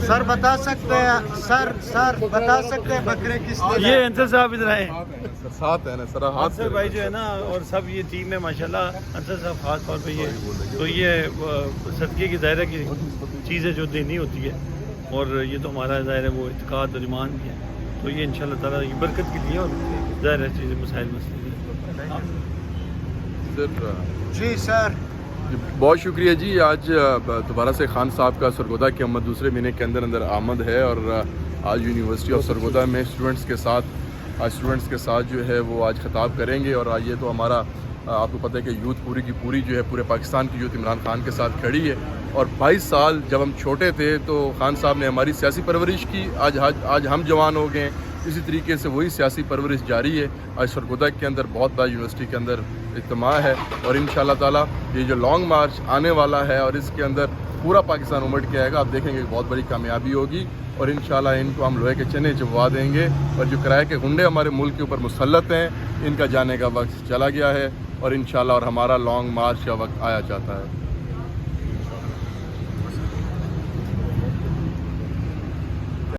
سر بتا سکتے ہیں سر بتا سکتے ہیں بکرے کس لیے؟ یہ انصر صاحب ادھر آئے ساتھ ہے نا سر، ہاتھ انصر بھائی جو ہے نا، اور سب یہ ٹیم ہے ماشاءاللہ. انصر صاحب خاص طور پہ تو یہ صدقے کی ظاہرہ کی چیزیں جو دینی ہوتی ہے، اور یہ تو ہمارا ظاہر ہے وہ اعتقاد اور ایمان کی ہے، تو یہ انشاءاللہ تعالیٰ یہ برکت کے لیے، اور ظاہر ہے چیزیں مسائل مسئلے. جی سر بہت شکریہ جی. آج دوبارہ سے خان صاحب کا سرگودا کی آمد دوسرے مہینے کے اندر آمد ہے، اور آج یونیورسٹی آف سرگودا میں اسٹوڈنٹس کے ساتھ جو ہے وہ آج خطاب کریں گے. اور یہ تو ہمارا آپ کو پتہ ہے کہ یوتھ پوری کی پوری جو ہے پورے پاکستان کی یوتھ عمران خان کے ساتھ کھڑی ہے. اور 22 سال جب ہم چھوٹے تھے تو خان صاحب نے ہماری سیاسی پرورش کی. آج ہم جوان ہو گئے، اسی طریقے سے وہی سیاسی پرورش جاری ہے. آج سرگودا کے اندر بہت بڑا یونیورسٹی کے اندر اجتماع ہے، اور انشاءاللہ تعالیٰ یہ جو لانگ مارچ آنے والا ہے، اور اس کے اندر پورا پاکستان امٹ کے آئے گا. آپ دیکھیں گے کہ بہت بڑی کامیابی ہوگی، اور انشاءاللہ ان کو ہم لوہے کے چنے چبوا دیں گے. اور جو کرائے کے غنڈے ہمارے ملک کے اوپر مسلط ہیں، ان کا جانے کا وقت چلا گیا ہے، اور انشاءاللہ اور ہمارا لانگ مارچ کا وقت آیا چاہتا ہے.